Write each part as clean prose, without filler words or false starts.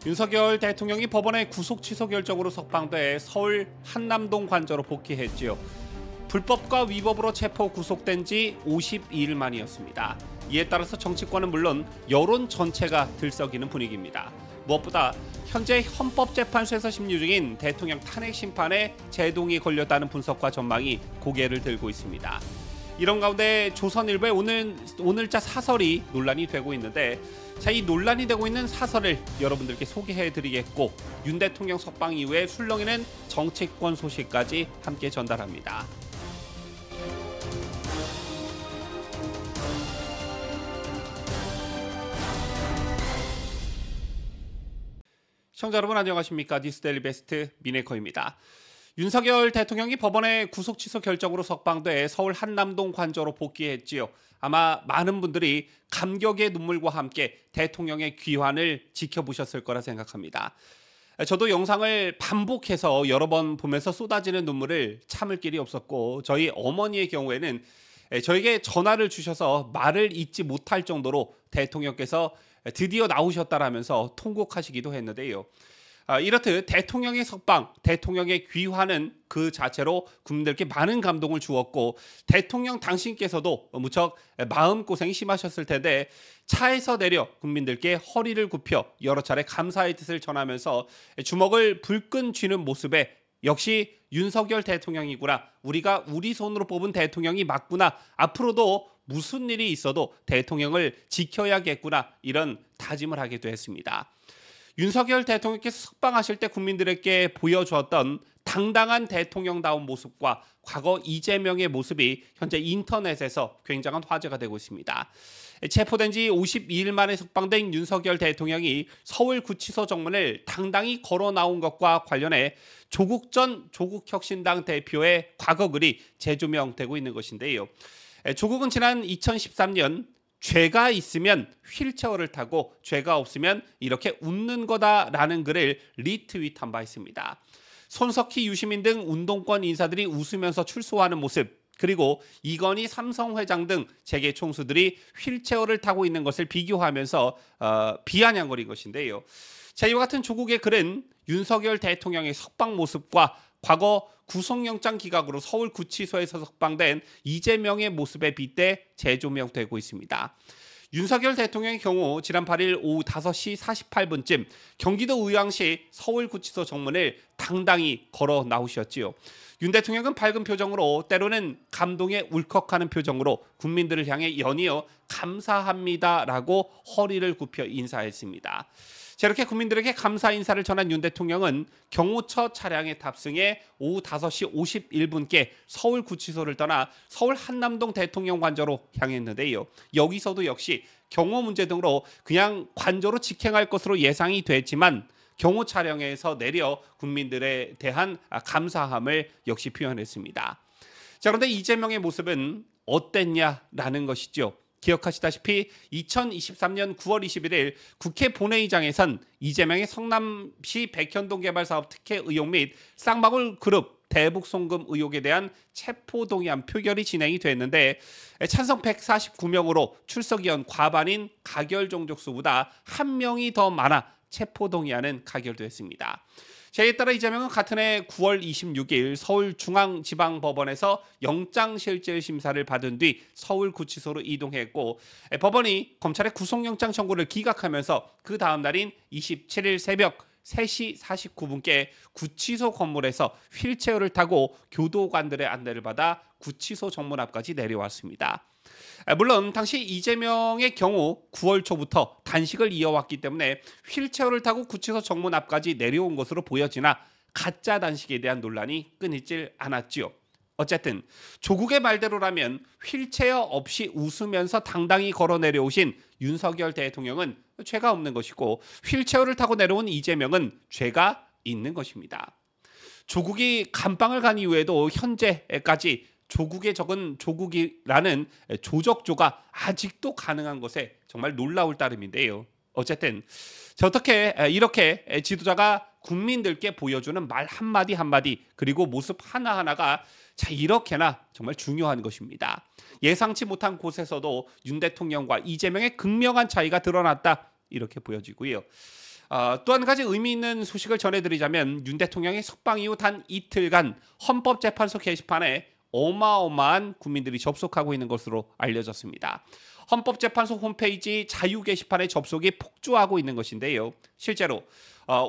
윤석열 대통령이 법원의 구속 취소 결정으로 석방돼 서울 한남동 관저로 복귀했지요. 불법과 위법으로 체포 구속된 지 52일 만이었습니다. 이에 따라서 정치권은 물론 여론 전체가 들썩이는 분위기입니다. 무엇보다 현재 헌법재판소에서 심리 중인 대통령 탄핵 심판에 제동이 걸렸다는 분석과 전망이 고개를 들고 있습니다. 이런 가운데 조선일보의 오늘자 사설이 논란이 되고 있는데, 이 논란이 되고 있는 사설을 여러분들께 소개해드리겠고, 윤 대통령 석방 이후에 술렁이는 정치권 소식까지 함께 전달합니다. 시청자 여러분 안녕하십니까? 뉴스데일리 베스트 미네커입니다. 윤석열 대통령이 법원의 구속 취소 결정으로 석방돼 서울 한남동 관저로 복귀했지요. 아마 많은 분들이 감격의 눈물과 함께 대통령의 귀환을 지켜보셨을 거라 생각합니다. 저도 영상을 반복해서 여러 번 보면서 쏟아지는 눈물을 참을 길이 없었고, 저희 어머니의 경우에는 저에게 전화를 주셔서 말을 잇지 못할 정도로 대통령께서 드디어 나오셨다라면서 통곡하시기도 했는데요. 이렇듯 대통령의 석방, 대통령의 귀환은 그 자체로 국민들께 많은 감동을 주었고, 대통령 당신께서도 무척 마음고생이 심하셨을 텐데 차에서 내려 국민들께 허리를 굽혀 여러 차례 감사의 뜻을 전하면서 주먹을 불끈 쥐는 모습에 역시 윤석열 대통령이구나, 우리가 우리 손으로 뽑은 대통령이 맞구나, 앞으로도 무슨 일이 있어도 대통령을 지켜야겠구나, 이런 다짐을 하기도 했습니다. 윤석열 대통령께서 석방하실 때 국민들에게 보여주었던 당당한 대통령다운 모습과 과거 이재명의 모습이 현재 인터넷에서 굉장한 화제가 되고 있습니다. 체포된 지 52일 만에 석방된 윤석열 대통령이 서울구치소 정문을 당당히 걸어 나온 것과 관련해 조국 전 조국혁신당 대표의 과거 글이 재조명되고 있는 것인데요. 조국은 지난 2013년 죄가 있으면 휠체어를 타고 죄가 없으면 이렇게 웃는 거다라는 글을 리트윗한 바 있습니다. 손석희, 유시민 등 운동권 인사들이 웃으면서 출소하는 모습, 그리고 이건희 삼성 회장 등 재계 총수들이 휠체어를 타고 있는 것을 비교하면서 비아냥거린 것인데요. 이와 같은 조국의 글은 윤석열 대통령의 석방 모습과 과거 구속영장 기각으로 서울구치소에서 석방된 이재명의 모습에 빗대 재조명되고 있습니다. 윤석열 대통령의 경우 지난 8일 오후 5시 48분쯤 경기도 의왕시 서울구치소 정문을 당당히 걸어 나오셨지요. 윤 대통령은 밝은 표정으로, 때로는 감동에 울컥하는 표정으로 국민들을 향해 연이어 감사합니다라고 허리를 굽혀 인사했습니다. 이렇게 국민들에게 감사 인사를 전한 윤 대통령은 경호처 차량에 탑승해 오후 5시 51분께 서울구치소를 떠나 서울 한남동 대통령관저로 향했는데요. 여기서도 역시 경호 문제 등으로 그냥 관저로 직행할 것으로 예상이 됐지만 경호 차량에서 내려 국민들에 대한 감사함을 역시 표현했습니다. 그런데 이재명의 모습은 어땠냐라는 것이죠. 기억하시다시피 2023년 9월 21일 국회 본회의장에선 이재명의 성남시 백현동 개발사업 특혜 의혹 및 쌍방울 그룹 대북 송금 의혹에 대한 체포동의안 표결이 진행이 됐는데, 찬성 149명으로 출석위원 과반인 가결 종족수보다 한 명이 더 많아 체포동의안은 가결됐습니다. 이에 따라 이재명은 같은 해 9월 26일 서울중앙지방법원에서 영장실질 심사를 받은 뒤 서울구치소로 이동했고, 법원이 검찰의 구속영장 청구를 기각하면서 그 다음 날인 27일 새벽 3시 49분께 구치소 건물에서 휠체어를 타고 교도관들의 안내를 받아 구치소 정문 앞까지 내려왔습니다. 물론 당시 이재명의 경우 9월 초부터 단식을 이어왔기 때문에 휠체어를 타고 구치소 정문 앞까지 내려온 것으로 보여지나 가짜 단식에 대한 논란이 끊이질 않았지요. 어쨌든 조국의 말대로라면 휠체어 없이 웃으면서 당당히 걸어 내려오신 윤석열 대통령은 죄가 없는 것이고, 휠체어를 타고 내려온 이재명은 죄가 있는 것입니다. 조국이 감방을 간 이후에도 현재까지 조국의 적은 조국이라는 조적조가 아직도 가능한 것에 정말 놀라울 따름인데요. 어쨌든 어떻게 이렇게 지도자가 국민들께 보여주는 말 한마디 한마디, 그리고 모습 하나하나가 이렇게나 정말 중요한 것입니다. 예상치 못한 곳에서도 윤 대통령과 이재명의 극명한 차이가 드러났다, 이렇게 보여지고요. 또 한 가지 의미 있는 소식을 전해드리자면 윤 대통령의 석방 이후 단 이틀간 헌법재판소 게시판에 어마어마한 국민들이 접속하고 있는 것으로 알려졌습니다. 헌법재판소 홈페이지 자유 게시판에 접속이 폭주하고 있는 것인데요. 실제로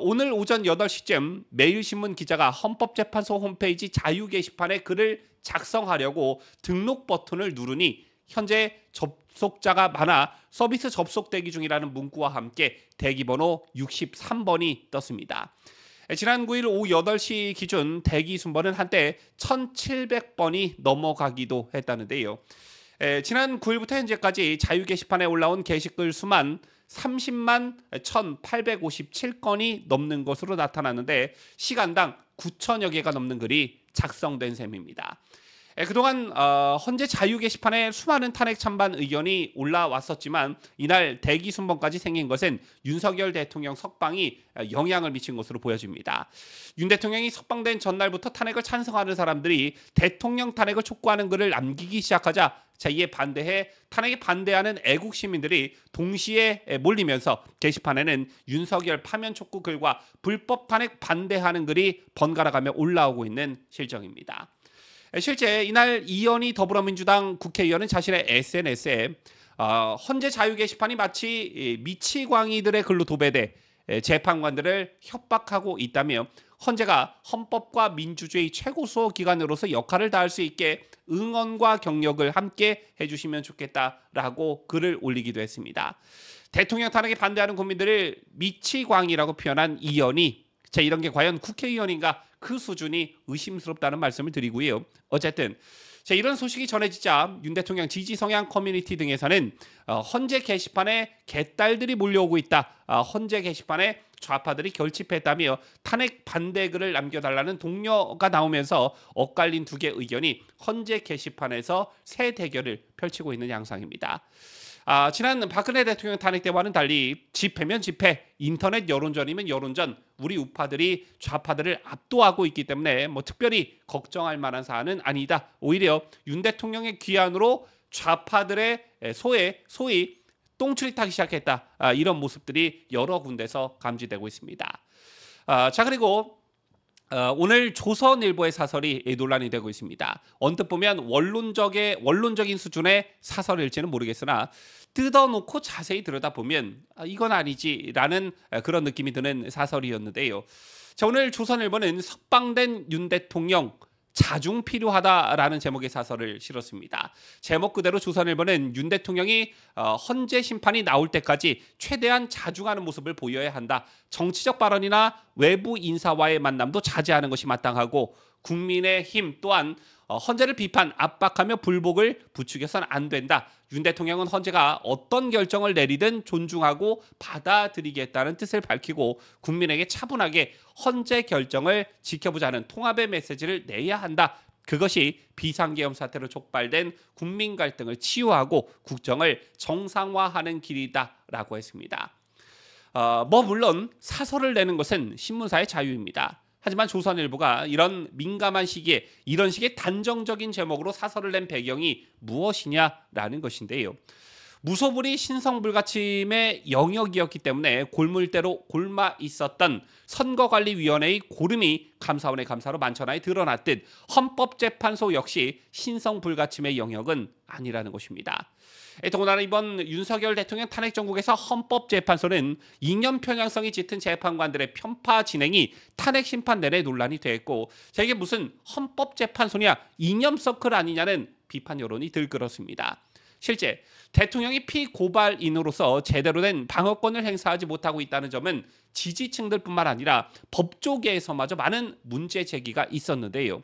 오늘 오전 8시쯤 매일신문 기자가 헌법재판소 홈페이지 자유 게시판에 글을 작성하려고 등록 버튼을 누르니 현재 접속자가 많아 서비스 접속 대기 중이라는 문구와 함께 대기번호 63번이 떴습니다. 지난 9일 오후 8시 기준 대기 순번은 한때 1,700번이 넘어가기도 했다는데요. 지난 9일부터 현재까지 자유 게시판에 올라온 게시글 수만 30만 1,857건이 넘는 것으로 나타났는데 시간당 9천여 개가 넘는 글이 작성된 셈입니다. 그동안 헌재 자유 게시판에 수많은 탄핵 찬반 의견이 올라왔었지만 이날 대기 순번까지 생긴 것은 윤석열 대통령 석방이 영향을 미친 것으로 보여집니다. 윤 대통령이 석방된 전날부터 탄핵을 찬성하는 사람들이 대통령 탄핵을 촉구하는 글을 남기기 시작하자 이에 반대해 탄핵에 반대하는 애국 시민들이 동시에 몰리면서 게시판에는 윤석열 파면 촉구 글과 불법 탄핵 반대하는 글이 번갈아가며 올라오고 있는 실정입니다. 실제 이날 이현희 더불어민주당 국회의원은 자신의 SNS에 헌재 자유 게시판이 마치 미치광이들의 글로 도배돼 재판관들을 협박하고 있다며 헌재가 헌법과 민주주의 최고수호 기관으로서 역할을 다할 수 있게 응원과 격려를 함께 해주시면 좋겠다라고 글을 올리기도 했습니다. 대통령 탄핵에 반대하는 국민들을 미치광이라고 표현한 이현희, 이런 게 과연 국회의원인가? 그 수준이 의심스럽다는 말씀을 드리고요. 어쨌든 이런 소식이 전해지자 윤 대통령 지지 성향 커뮤니티 등에서는 헌재 게시판에 개딸들이 몰려오고 있다. 헌재 게시판에 좌파들이 결집했다며 탄핵 반대 글을 남겨달라는 독려가 나오면서 엇갈린 두 개의 의견이 헌재 게시판에서 새 대결을 펼치고 있는 양상입니다. 지난 박근혜 대통령 탄핵 때와는 달리 집회면 집회, 인터넷 여론전이면 여론전, 우리 우파들이 좌파들을 압도하고 있기 때문에 특별히 걱정할 만한 사안은 아니다. 오히려 윤 대통령의 귀환으로 좌파들의 소위 똥줄이 타기 시작했다. 이런 모습들이 여러 군데서 감지되고 있습니다. 그리고 오늘 조선일보의 사설이 논란이 되고 있습니다. 언뜻 보면 원론적인 수준의 사설일지는 모르겠으나 뜯어놓고 자세히 들여다보면 이건 아니지라는 그런 느낌이 드는 사설이었는데요. 오늘 조선일보는 석방된 윤 대통령 자중 필요하다라는 제목의 사설을 실었습니다. 제목 그대로 조선일보는 윤 대통령이 헌재 심판이 나올 때까지 최대한 자중하는 모습을 보여야 한다. 정치적 발언이나 외부 인사와의 만남도 자제하는 것이 마땅하고 국민의힘 또한 헌재를 비판, 압박하며 불복을 부추겨서는 안 된다. 윤 대통령은 헌재가 어떤 결정을 내리든 존중하고 받아들이겠다는 뜻을 밝히고 국민에게 차분하게 헌재 결정을 지켜보자는 통합의 메시지를 내야 한다. 그것이 비상계엄 사태로 촉발된 국민 갈등을 치유하고 국정을 정상화하는 길이다라고 했습니다. 물론 사설을 내는 것은 신문사의 자유입니다. 하지만 조선일보가 이런 민감한 시기에 이런 식의 단정적인 제목으로 사설을 낸 배경이 무엇이냐라는 것인데요. 무소불위 신성불가침의 영역이었기 때문에 골물대로 골마 있었던 선거관리위원회의 고름이 감사원의 감사로 만천하에 드러났듯 헌법재판소 역시 신성불가침의 영역은 아니라는 것입니다. 더군다나 이번 윤석열 대통령 탄핵 정국에서 헌법재판소는 이념 편향성이 짙은 재판관들의 편파 진행이 탄핵 심판 내내 논란이 됐고 이게 무슨 헌법재판소냐 이념 서클 아니냐는 비판 여론이 들끓었습니다. 실제 대통령이 피고발인으로서 제대로 된 방어권을 행사하지 못하고 있다는 점은 지지층들뿐만 아니라 법조계에서마저 많은 문제 제기가 있었는데요.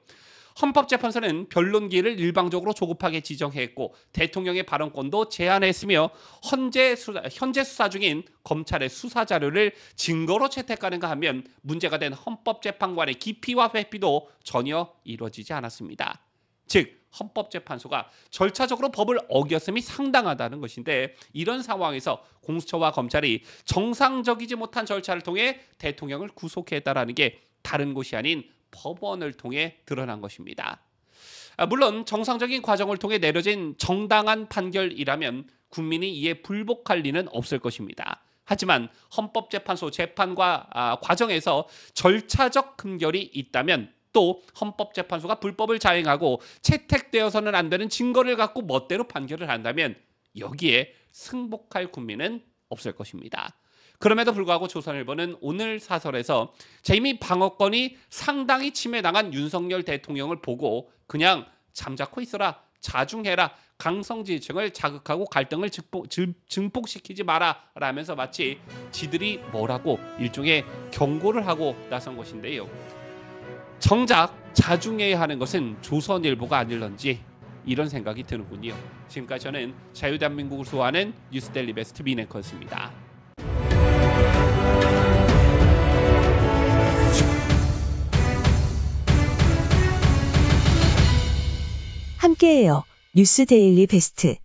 헌법재판소는 변론기일을 일방적으로 조급하게 지정했고 대통령의 발언권도 제한했으며 현재 수사 중인 검찰의 수사 자료를 증거로 채택하는가 하면 문제가 된 헌법재판관의 기피와 회피도 전혀 이루어지지 않았습니다. 즉 헌법재판소가 절차적으로 법을 어겼음이 상당하다는 것인데 이런 상황에서 공수처와 검찰이 정상적이지 못한 절차를 통해 대통령을 구속했다라는 게 다른 곳이 아닌 법원을 통해 드러난 것입니다. 물론 정상적인 과정을 통해 내려진 정당한 판결이라면 국민이 이에 불복할 리는 없을 것입니다. 하지만 헌법재판소 재판과 과정에서 절차적 금결이 있다면 또 헌법재판소가 불법을 자행하고 채택되어서는 안 되는 증거를 갖고 멋대로 판결을 한다면 여기에 승복할 국민은 없을 것입니다. 그럼에도 불구하고 조선일보는 오늘 사설에서 이미 방어권이 상당히 침해당한 윤석열 대통령을 보고 그냥 잠자코 있어라, 자중해라, 강성지층을 자극하고 갈등을 증폭시키지 마라 라면서 마치 지들이 뭐라고 일종의 경고를 하고 나선 것인데요. 정작 자중해야 하는 것은 조선일보가 아닐런지 이런 생각이 드는군요. 지금까지 저는 자유대한민국을 수호하는 뉴스데일리 베스트 민앵커였습니다. 함께해요. 뉴스데일리 베스트.